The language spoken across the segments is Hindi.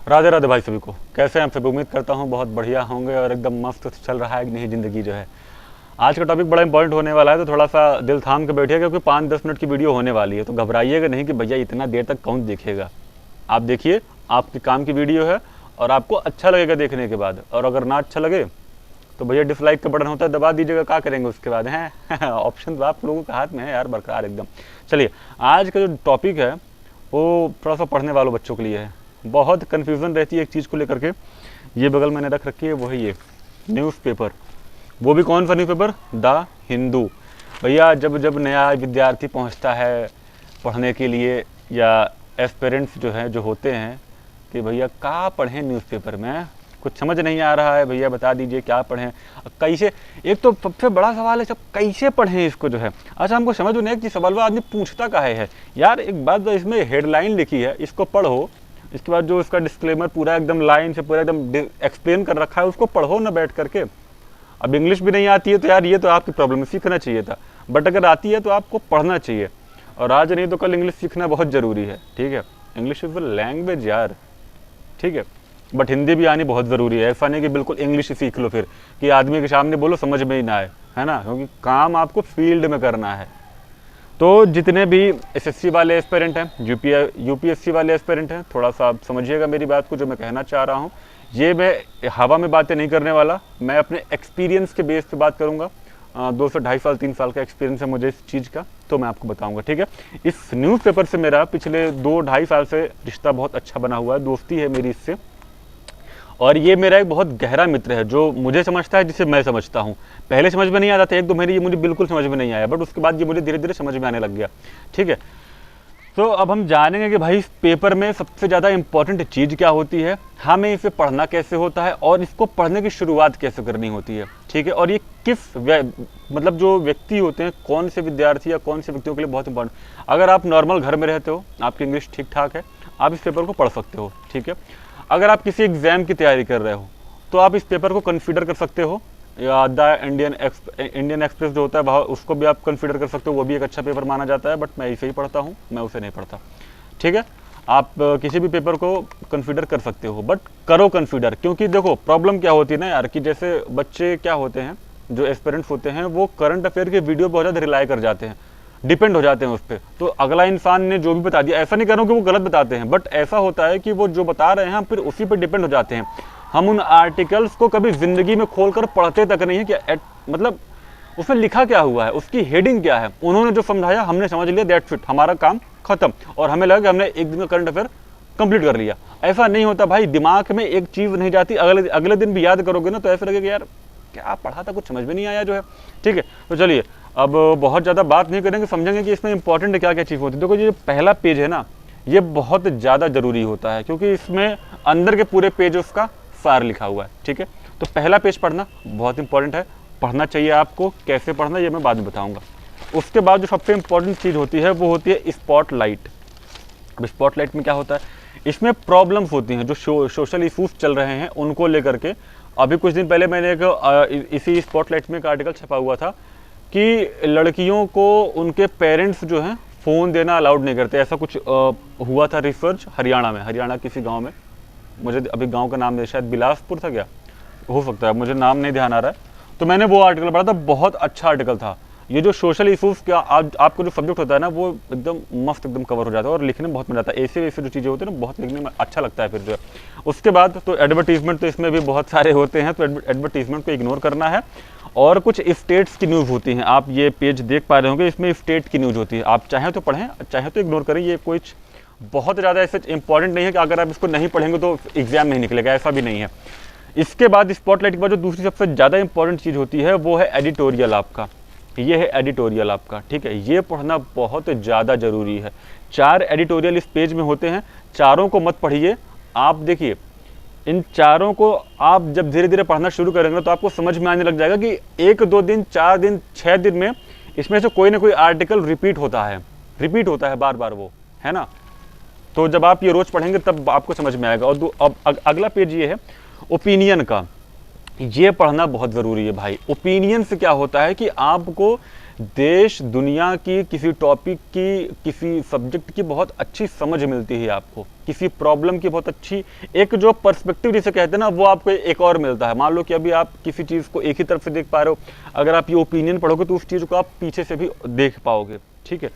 राधे राधे भाई सभी को। कैसे हैं आप सभी? उम्मीद करता हूँ बहुत बढ़िया होंगे और एकदम मस्त चल रहा है कि नहीं ज़िंदगी जो है। आज का टॉपिक बड़ा इंपॉर्टेंट होने वाला है, तो थोड़ा सा दिल थाम के बैठिए क्योंकि 5-10 मिनट की वीडियो होने वाली है। तो घबराइएगा नहीं कि भैया इतना देर तक कौन देखेगा। आप देखिए, आपके काम की वीडियो है और आपको अच्छा लगेगा देखने के बाद। और अगर ना अच्छा लगे तो भैया डिसलाइक का बटन होता है, दबा दीजिएगा। क्या करेंगे उसके बाद? हैं ऑप्शन तो आप लोगों के हाथ में है यार, बरकरार एकदम। चलिए, आज का जो टॉपिक है वो थोड़ा सा पढ़ने वालों बच्चों के लिए है। बहुत कन्फ्यूज़न रहती है एक चीज़ को लेकर के। ये बगल मैंने रख रखी है, वही ये न्यूज़पेपर। वो भी कौन सा न्यूज़पेपर? द हिंदू। भैया जब जब नया विद्यार्थी पहुंचता है पढ़ने के लिए, या एस्पिरेंट्स जो हैं जो होते हैं कि भैया क्या पढ़ें न्यूज़पेपर में, कुछ समझ नहीं आ रहा है, भैया बता दीजिए क्या पढ़ें, कैसे। एक तो सबसे बड़ा सवाल है सब कैसे पढ़ें इसको जो है। अच्छा, हमको समझ नहीं कि सवाल आदमी पूछता काहे है यार। एक बात, इसमें हेडलाइन लिखी है, इसको पढ़ो, इसके बाद जो इसका डिस्क्लेमर पूरा एकदम लाइन से पूरा एकदम एक्सप्लेन कर रखा है, उसको पढ़ो ना बैठ करके। अब इंग्लिश भी नहीं आती है तो यार ये तो आपकी प्रॉब्लम है, सीखना चाहिए था। बट अगर आती है तो आपको पढ़ना चाहिए, और आज नहीं तो कल इंग्लिश सीखना बहुत ज़रूरी है। ठीक है, इंग्लिश इज़ द लैंग्वेज यार, ठीक है। बट हिंदी भी आनी बहुत ज़रूरी है। ऐसा नहीं कि बिल्कुल इंग्लिश सीख लो फिर कि आदमी के सामने बोलो समझ में ही ना आए, है ना, क्योंकि काम आपको फील्ड में करना है। तो जितने भी एसएससी वाले एस्पिरेंट हैं, यूपीएससी वाले एस्पिरेंट हैं, थोड़ा सा आप समझिएगा मेरी बात को जो मैं कहना चाह रहा हूँ। ये मैं हवा में बातें नहीं करने वाला, मैं अपने एक्सपीरियंस के बेस पे बात करूँगा। 2 से 2.5 साल 3 साल का एक्सपीरियंस है मुझे इस चीज़ का, तो मैं आपको बताऊँगा। ठीक है, इस न्यूज़पेपर से मेरा पिछले 2-2.5 साल से रिश्ता बहुत अच्छा बना हुआ है, दोस्ती है मेरी इससे। और ये मेरा एक बहुत गहरा मित्र है जो मुझे समझता है, जिसे मैं समझता हूँ। पहले समझ में नहीं आता था, 1-2 महीने ये मुझे बिल्कुल समझ में नहीं आया, बट उसके बाद ये मुझे धीरे धीरे समझ में आने लग गया। ठीक है, तो अब हम जानेंगे कि भाई इस पेपर में सबसे ज़्यादा इंपॉर्टेंट चीज़ क्या होती है, हमें इसे पढ़ना कैसे होता है, और इसको पढ़ने की शुरुआत कैसे करनी होती है। ठीक है, और ये किस मतलब जो व्यक्ति होते हैं, कौन से विद्यार्थी या कौन से व्यक्तियों के लिए बहुत इंपॉर्टेंट। अगर आप नॉर्मल घर में रहते हो, आपकी इंग्लिश ठीक ठाक है, आप इस पेपर को पढ़ सकते हो। ठीक है, अगर आप किसी एग्ज़ाम की तैयारी कर रहे हो तो आप इस पेपर को कंसीडर कर सकते हो, या द इंडियन एक्सप्रेस जो होता है उसको भी आप कंसीडर कर सकते हो। वो भी एक अच्छा पेपर माना जाता है, बट मैं इसे ही पढ़ता हूँ, मैं उसे नहीं पढ़ता। ठीक है, आप किसी भी पेपर को कंसीडर कर सकते हो, बट करो कंसीडर। क्योंकि देखो प्रॉब्लम क्या होती है ना यार, कि जैसे बच्चे क्या होते हैं, जो एस्पिरेंट्स होते हैं, वो करंट अफेयर के वीडियो बहुत ज़्यादा रिलाई कर जाते हैं, डिपेंड हो जाते हैं उस पर। तो अगला इंसान ने जो भी बता दिया, ऐसा नहीं कह रहा हूँ कि वो गलत बताते हैं, बट ऐसा होता है कि वो जो बता रहे हैं हम फिर उसी पर डिपेंड हो जाते हैं। हम उन आर्टिकल्स को कभी ज़िंदगी में खोलकर पढ़ते तक नहीं है कि मतलब उसमें लिखा क्या हुआ है, उसकी हेडिंग क्या है। उन्होंने जो समझाया हमने समझ लिया, दैट्स इट, हमारा काम खत्म, और हमें लगा कि हमने एक दिन का करंट अफेयर कंप्लीट कर लिया। ऐसा नहीं होता भाई, दिमाग में एक चीज़ नहीं जाती, अगले दिन भी याद करोगे ना तो ऐसा लगेगा यार क्या पढ़ा था, कुछ समझ में नहीं आया जो है। ठीक है, तो चलिए अब बहुत ज़्यादा बात नहीं करेंगे, समझेंगे कि इसमें इंपॉर्टेंट क्या क्या चीज़ होती है। देखो ये पहला पेज है ना, ये बहुत ज़्यादा ज़रूरी होता है क्योंकि इसमें अंदर के पूरे पेज उसका सार लिखा हुआ है। ठीक है, तो पहला पेज पढ़ना बहुत इंपॉर्टेंट है, पढ़ना चाहिए आपको। कैसे पढ़ना ये मैं बाद में बताऊँगा। उसके बाद जो सबसे इंपॉर्टेंट चीज़ होती है वो होती है स्पॉटलाइट। अब स्पॉटलाइट में क्या होता है, इसमें प्रॉब्लम्स होती हैं जो सोशल इशूज़ चल रहे हैं उनको लेकर के। अभी कुछ दिन पहले मैंने एक इसी स्पॉटलाइट में एक आर्टिकल छपा हुआ था कि लड़कियों को उनके पेरेंट्स जो हैं फ़ोन देना अलाउड नहीं करते। ऐसा कुछ हुआ था रिसर्च हरियाणा में, हरियाणा किसी गांव में, मुझे अभी गांव का नाम नहीं, शायद बिलासपुर था, क्या हो सकता है, मुझे नाम नहीं ध्यान आ रहा है। तो मैंने वो आर्टिकल पढ़ा था, बहुत अच्छा आर्टिकल था। ये जो सोशल इशूज़ का आपको जो सब्जेक्ट होता है ना, वो एकदम मस्त एकदम कवर हो जाता है और लिखने में बहुत मजा आता है। ऐसे जो चीज़ें होती है ना, बहुत लिखने में अच्छा लगता है फिर जो है। उसके बाद तो एडवर्टीजमेंट तो इसमें भी बहुत सारे होते हैं, तो एडवर्टीजमेंट को इग्नोर करना है। और कुछ स्टेट्स की न्यूज़ होती हैं, आप ये पेज देख पा रहे होंगे, इसमें स्टेट की न्यूज़ होती है। आप चाहें तो पढ़ें, चाहें तो इग्नोर करें, ये कुछ बहुत ज़्यादा ऐसे इंपॉर्टेंट नहीं है कि अगर आप इसको नहीं पढ़ेंगे तो एग्जाम नहीं निकलेगा, ऐसा भी नहीं है। इसके बाद स्पॉटलाइट के बाद जो दूसरी सबसे ज़्यादा इंपॉर्टेंट चीज़ होती है वो है एडिटोरियल आपका। ये है एडिटोरियल आपका। ठीक है, ये पढ़ना बहुत ज़्यादा ज़रूरी है। 4 एडिटोरियल इस पेज में होते हैं, चारों को मत पढ़िए। आप देखिए, इन चारों को आप जब धीरे धीरे पढ़ना शुरू करेंगे तो आपको समझ में आने लग जाएगा कि 1-2 दिन, 4 दिन, 6 दिन में इसमें से कोई ना कोई आर्टिकल रिपीट होता है बार बार, वो है ना। तो जब आप ये रोज़ पढ़ेंगे तब आपको समझ में आएगा। और अब अगला पेज ये है ओपिनियन का। ये पढ़ना बहुत ज़रूरी है भाई। ओपिनियन से क्या होता है कि आपको देश दुनिया की किसी टॉपिक की, किसी सब्जेक्ट की बहुत अच्छी समझ मिलती है आपको, किसी प्रॉब्लम की बहुत अच्छी एक जो पर्सपेक्टिव जिसे कहते हैं ना, वो आपको एक और मिलता है। मान लो कि अभी आप किसी चीज़ को एक ही तरफ से देख पा रहे हो, अगर आप ये ओपिनियन पढ़ोगे तो उस चीज़ को आप पीछे से भी देख पाओगे, ठीक है।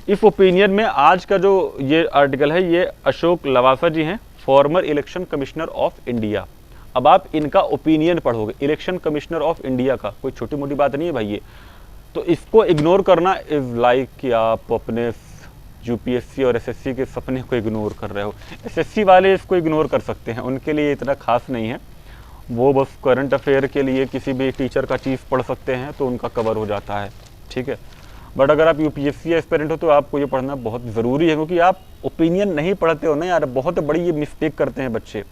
इस ओपिनियन में आज का जो ये आर्टिकल है, ये अशोक लवासा जी हैं, farmer election commissioner of India. अब आप इनका ओपिनियन पढ़ोगे, इलेक्शन कमिश्नर ऑफ इंडिया का, कोई छोटी मोटी बात नहीं है भाई ये। तो इसको इग्नोर करना इज़ लाइक कि आप अपने यूपीएससी और एसएससी के सपने को इग्नोर कर रहे हो। एसएससी वाले इसको इग्नोर कर सकते हैं, उनके लिए इतना खास नहीं है, वो बस करंट अफेयर के लिए किसी भी टीचर का चीज़ पढ़ सकते हैं तो उनका कवर हो जाता है, ठीक है। बट अगर आप यूपीएससी एस्पिरेंट हो तो आपको ये पढ़ना बहुत ज़रूरी है, क्योंकि आप ओपिनियन नहीं पढ़ते हो ना यार, बहुत बड़ी ये मिस्टेक करते हैं बच्चे।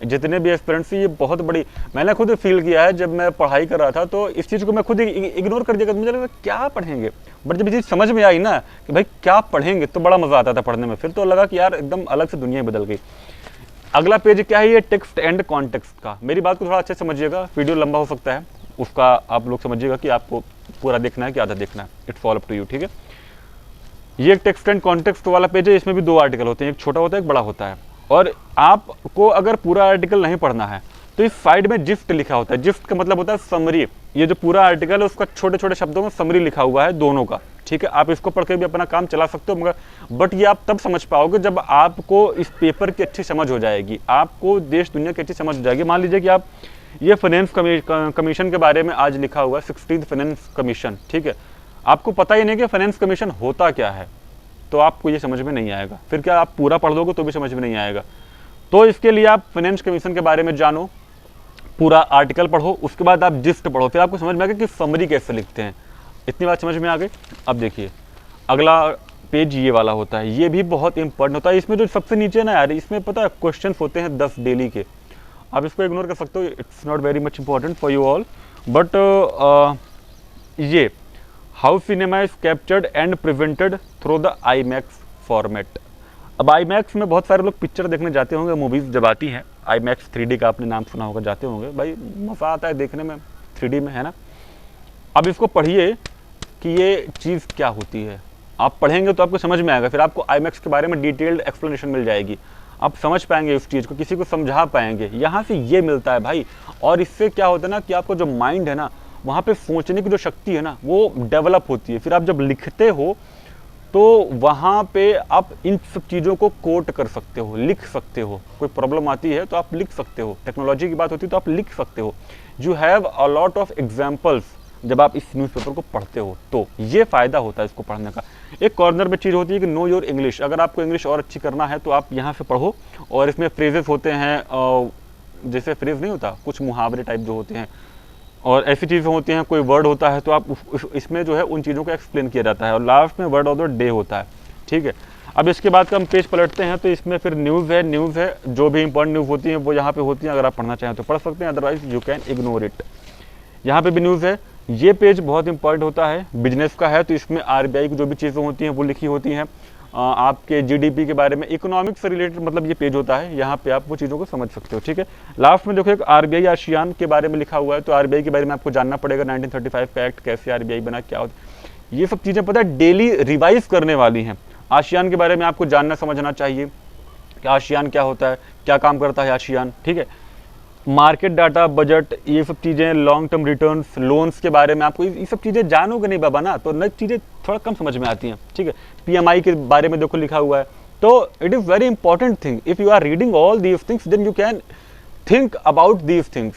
जितने भी एस्पिरेंट्स ये बहुत बड़ी, मैंने खुद फील किया है जब मैं पढ़ाई कर रहा था, तो इस चीज़ को मैं खुद इग्नोर कर दिया, मुझे लगा क्या पढ़ेंगे। बट जब ये चीज़ समझ में आई ना कि भाई क्या पढ़ेंगे, तो बड़ा मज़ा आता था पढ़ने में। फिर तो लगा कि यार एकदम अलग से दुनिया बदल गई। अगला पेज क्या है, ये टेक्स्ट एंड कॉन्टेक्स्ट का। मेरी बात को थोड़ा अच्छे से समझिएगा, वीडियो लंबा हो सकता है, उसका आप लोग समझिएगा कि आपको पूरा देखना है कि आधा देखना है, it's all up to you, ठीक है। ये एक टेक्स्ट एंड कॉन्टेक्स्ट वाला पेज है, इसमें भी 2 आर्टिकल होते हैं, एक छोटा होता है एक बड़ा होता है। और आपको अगर पूरा आर्टिकल नहीं पढ़ना है तो इस साइड में जिफ्ट लिखा होता है। जिफ्ट का मतलब होता है समरी। ये जो पूरा आर्टिकल है उसका छोटे छोटे शब्दों में समरी लिखा हुआ है दोनों का, ठीक है। आप इसको पढ़ के भी अपना काम चला सकते हो, मगर बट ये आप तब समझ पाओगे जब आपको इस पेपर की अच्छी समझ हो जाएगी, आपको देश दुनिया की अच्छी समझ हो जाएगी। मान लीजिए कि आप ये फाइनेंस कमीशन के बारे में आज लिखा हुआ है, 16th फाइनेंस कमीशन, ठीक है। आपको पता ही नहीं कि फाइनेंस कमीशन होता क्या है, तो आपको ये समझ में नहीं आएगा। फिर क्या आप पूरा पढ़ लोगे तो भी समझ में नहीं आएगा। तो इसके लिए आप फाइनेंस कमीशन के बारे में जानो, पूरा आर्टिकल पढ़ो, उसके बाद आप जिस्ट पढ़ो, फिर आपको समझ में आएगा कि समरी कैसे लिखते हैं। इतनी बात समझ में आ गई। अब देखिए अगला पेज ये वाला होता है, ये भी बहुत इंपॉर्टेंट होता है। इसमें जो सबसे नीचे ना यार, इसमें पता है क्वेश्चन होते हैं 10 डेली के, आप इसको इग्नोर कर सकते हो, it's not very much important for you all. But ये how cinema is captured and presented through the IMAX format. अब आईमैक्स में बहुत सारे लोग पिक्चर देखने जाते होंगे, मूवीज़ जब आती हैं, आईमैक्स 3D का आपने नाम सुना होगा, जाते होंगे भाई, मज़ा आता है देखने में 3D में, है ना। अब इसको पढ़िए कि ये चीज़ क्या होती है, आप पढ़ेंगे तो आपको समझ में आएगा, फिर आपको आईमैक्स के बारे में डिटेल्ड एक्सप्लेनेशन मिल जाएगी, आप समझ पाएंगे उस चीज़ को, किसी को समझा पाएंगे। यहाँ से ये मिलता है भाई, और इससे क्या होता है ना कि आपको जो माइंड है ना, वहाँ पे सोचने की जो शक्ति है ना, वो डेवलप होती है। फिर आप जब लिखते हो तो वहाँ पे आप इन सब चीज़ों को कोट कर सकते हो, लिख सकते हो। कोई प्रॉब्लम आती है तो आप लिख सकते हो, टेक्नोलॉजी की बात होती है तो आप लिख सकते हो। You have a lot of examples जब आप इस न्यूज़पेपर को पढ़ते हो, तो ये फ़ायदा होता है इसको पढ़ने का। एक कॉर्नर में चीज़ होती है कि नो योर इंग्लिश, अगर आपको इंग्लिश और अच्छी करना है तो आप यहाँ से पढ़ो, और इसमें फ्रेजेस होते हैं, जैसे फ्रेज नहीं होता, कुछ मुहावरे टाइप जो होते हैं और ऐसी चीज़ें होती हैं, कोई वर्ड होता है तो आप इसमें जो है उन चीज़ों को एक्सप्लेन किया जाता है, और लास्ट में वर्ड ऑफ द डे होता है, ठीक है। अब इसके बाद का हम पेज पलटते हैं तो इसमें फिर न्यूज़ है, जो भी इंपॉर्टेंट न्यूज़ होती हैं वो यहाँ पे होती हैं। अगर आप पढ़ना चाहें तो पढ़ सकते हैं, otherwise you can ignore it. यहाँ पे भी न्यूज़ है, ये पेज बहुत इंपॉर्टेंट होता है, बिजनेस का है, तो इसमें RBI की जो भी चीज़ें होती हैं वो लिखी होती हैं, आपके GDP के बारे में, इकोनॉमिक्स से रिलेटेड मतलब ये पेज होता है, यहाँ पे आप वो चीज़ों को समझ सकते हो, ठीक है। लास्ट में देखो एक RBI आशियान के बारे में लिखा हुआ है, तो RBI के बारे में आपको जानना पड़ेगा, 1935 का एक्ट, कैसे RBI बना, क्या होता है, ये सब चीज़ें पता है डेली रिवाइज करने वाली हैं। आशियान के बारे में आपको जानना समझना चाहिए कि आशियान क्या होता है, क्या काम करता है आशियान, ठीक है। मार्केट डाटा, बजट, ये सब चीज़ें, लॉन्ग टर्म रिटर्न्स, लोन्स के बारे में आपको ये सब चीज़ें जानोगे नहीं बाबा ना, तो नई चीज़ें थोड़ा कम समझ में आती हैं, ठीक है। PMI के बारे में देखो लिखा हुआ है, तो it is very important thing. If you are reading all these things then you can think about these things,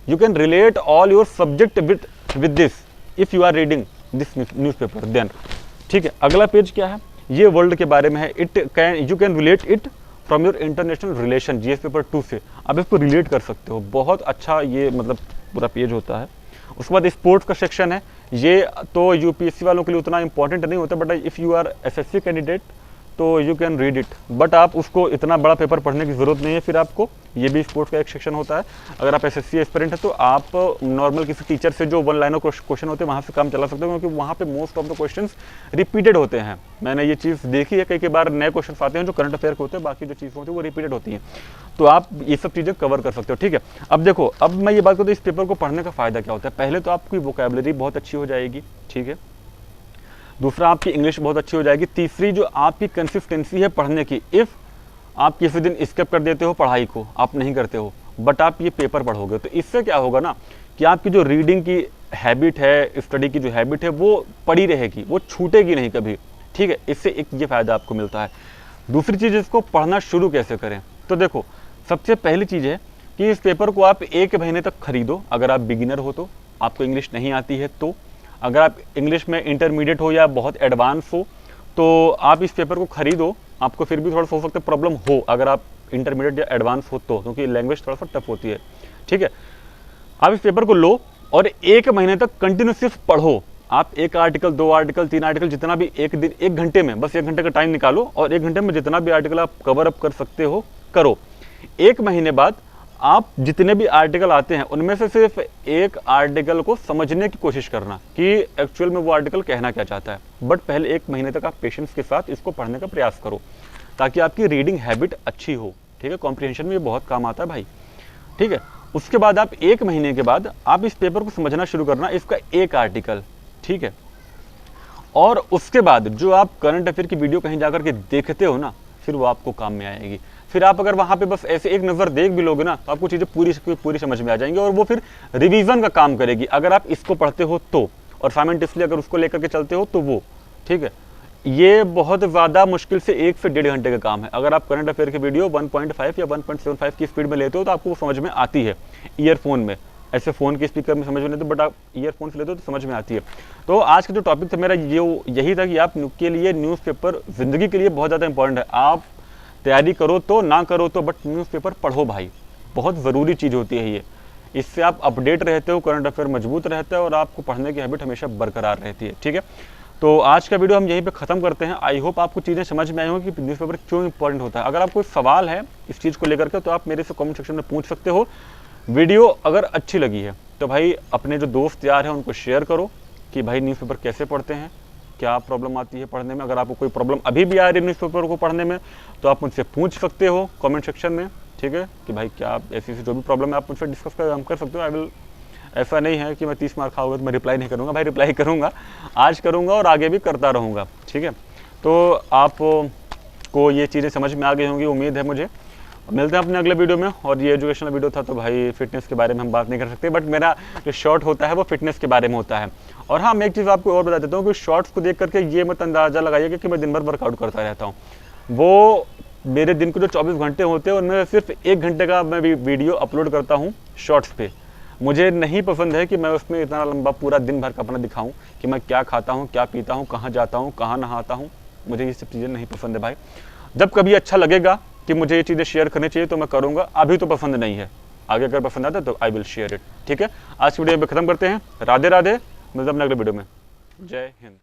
you can relate all your subject with this if you are reading this newspaper then, ठीक है। अगला पेज क्या है, ये वर्ल्ड के बारे में है, you can relate it from your international relation, GS paper 2 से आप इसको रिलेट कर सकते हो। बहुत अच्छा ये मतलब पूरा पेज होता है। उसके बाद स्पोर्ट्स का सेक्शन है, ये तो UPSC वालों के लिए उतना इंपॉर्टेंट नहीं होता, but if you are SSC candidate तो you can read it, but आप उसको इतना बड़ा पेपर पढ़ने की ज़रूरत नहीं है। फिर आपको ये भी स्पोर्ट्स का एक सेक्शन होता है। अगर आप SSC एस्पिरेंट है तो आप नॉर्मल किसी टीचर से जो 1 लाइनर क्वेश्चन होते हैं वहाँ से काम चला सकते हो, क्योंकि वहाँ पे most of the questions repeated होते हैं। मैंने ये चीज़ देखी है, कई बार नए क्वेश्चन आते हैं जो करंट अफेयर के होते हैं, बाकी जो चीज़ें होती है वो रिपीटेड होती हैं, तो आप ये सब चीज़ें कवर कर सकते हो, ठीक है। अब देखो, अब मैं ये बात करता हूँ इस पेपर को पढ़ने का फ़ायदा क्या होता है। पहले तो आपकी वोकैबुलरी बहुत अच्छी हो जाएगी, ठीक है। दूसरा आपकी इंग्लिश बहुत अच्छी हो जाएगी। तीसरी जो आपकी कंसिस्टेंसी है पढ़ने की, इफ़ आप किसी दिन स्किप कर देते हो पढ़ाई को, आप नहीं करते हो, बट आप ये पेपर पढ़ोगे, तो इससे क्या होगा ना कि आपकी जो रीडिंग की हैबिट है, स्टडी की जो हैबिट है, वो पड़ी रहेगी, वो छूटेगी नहीं कभी। ठीक है, इससे एक ये फ़ायदा आपको मिलता है। दूसरी चीज़, इसको पढ़ना शुरू कैसे करें, तो देखो सबसे पहली चीज़ है कि इस पेपर को आप 1 महीने तक खरीदो। अगर आप बिगिनर हो तो, आपको इंग्लिश नहीं आती है तो, अगर आप इंग्लिश में इंटरमीडिएट हो या बहुत एडवांस हो तो आप इस पेपर को खरीदो। आपको फिर भी थोड़ा सा हो सकता है प्रॉब्लम हो अगर आप इंटरमीडिएट या एडवांस हो तो, क्योंकि लैंग्वेज थोड़ा सा टफ होती है। ठीक है, आप इस पेपर को लो और 1 महीने तक कंटिन्यू सिर्फ पढ़ो। आप 1 आर्टिकल, 2 आर्टिकल, 3 आर्टिकल, जितना भी एक दिन 1 घंटे में, बस 1 घंटे का टाइम निकालो और 1 घंटे में जितना भी आर्टिकल आप कवर अप कर सकते हो करो। 1 महीने बाद आप जितने भी आर्टिकल आते हैं उनमें से सिर्फ 1 आर्टिकल को समझने की कोशिश करना कि एक्चुअल में वो आर्टिकल कहना क्या चाहता है। बट पहले 1 महीने तक आप पेशेंस के साथ इसको पढ़ने का प्रयास करो ताकि आपकी रीडिंग हैबिट अच्छी हो। ठीक है, कॉम्प्रिहेंशन में ये बहुत काम आता है भाई। ठीक है, उसके बाद आप 1 महीने के बाद आप इस पेपर को समझना शुरू करना, इसका 1 आर्टिकल। ठीक है, और उसके बाद जो आप करंट अफेयर की वीडियो कहीं जाकर के देखते हो ना, फिर वो आपको काम में आएगी। फिर आप अगर वहाँ पे बस ऐसे एक नज़र देख भी लोगे ना तो आपको चीज़ें पूरी समझ में आ जाएंगी और वो फिर रिवीजन का काम करेगी अगर आप इसको पढ़ते हो तो, और साइमल्टेनियसली अगर उसको लेकर के चलते हो तो वो। ठीक है, ये बहुत ज़्यादा मुश्किल से 1 से 1.5 घंटे का काम है। अगर आप करंट अफेयर की वीडियो 1.5 या 1.75 की स्पीड में लेते हो तो आपको वो समझ में आती है ईयरफोन में। ऐसे फ़ोन के स्पीकर में समझ में नहीं, तो बट आप ईयरफोन से लेते हो तो समझ में आती है। तो आज का जो टॉपिक था मेरा यही था कि आप के लिए न्यूज़पेपर ज़िंदगी के लिए बहुत ज़्यादा इंपॉर्टेंट है। आप तैयारी करो तो, ना करो तो, बट न्यूज़पेपर पढ़ो भाई, बहुत ज़रूरी चीज़ होती है ये। इससे आप अपडेट रहते हो, करंट अफेयर मजबूत रहता है और आपको पढ़ने की हैबिट हमेशा बरकरार रहती है। ठीक है, तो आज का वीडियो हम यहीं पे ख़त्म करते हैं। आई होप आपको चीज़ें समझ में आई हो कि न्यूज़पेपर क्यों इंपॉर्टेंट होता है। अगर आपको कोई सवाल है इस चीज़ को लेकर के तो आप मेरे से कमेंट सेक्शन में पूछ सकते हो। वीडियो अगर अच्छी लगी है तो भाई अपने जो दोस्त यार हैं उनको शेयर करो कि भाई न्यूज़पेपर कैसे पढ़ते हैं, क्या प्रॉब्लम आती है पढ़ने में। अगर आपको कोई प्रॉब्लम अभी भी आ रही है न्यूज़पेपर को पढ़ने में तो आप मुझसे पूछ सकते हो कमेंट सेक्शन में। ठीक है, कि भाई क्या ऐसी जो भी प्रॉब्लम है आप मुझसे डिस्कस कर सकते हो। आई विल, ऐसा नहीं है कि मैं 30 मार्क खाऊंगा तो मैं रिप्लाई नहीं करूँगा भाई, रिप्लाई करूँगा, आज करूँगा और आगे भी करता रहूँगा। ठीक है, तो आपको ये चीज़ें समझ में आ गई होंगी उम्मीद है मुझे। मिलते हैं अपने अगले वीडियो में। और ये एजुकेशनल वीडियो था तो भाई फिटनेस के बारे में हम बात नहीं कर सकते, बट मेरा जो शॉर्ट होता है वो फिटनेस के बारे में होता है। और हाँ, मैं एक चीज़ आपको और बता देता हूँ कि शॉर्ट्स को देख करके ये मत अंदाज़ा लगाइएगा कि मैं दिन भर वर्कआउट करता रहता हूँ। वो मेरे दिन के जो 24 घंटे होते हैं उनमें सिर्फ 1 घंटे का मैं वीडियो अपलोड करता हूँ शॉर्ट्स पे। मुझे नहीं पसंद है कि मैं उसमें इतना लंबा पूरा दिन भर का अपना दिखाऊँ कि मैं क्या खाता हूँ, क्या पीता हूँ, कहाँ जाता हूँ, कहाँ नहाता हूँ। मुझे ये सब चीज़ें नहीं पसंद है भाई। जब कभी अच्छा लगेगा कि मुझे ये चीज़ें शेयर करनी चाहिए तो मैं करूँगा, अभी तो पसंद नहीं है। आगे अगर पसंद आता है तो आई विल शेयर इट। ठीक है, आज की वीडियो में ख़त्म करते हैं। राधे राधे, मिलते हैं अपने अगले वीडियो में। जय हिंद।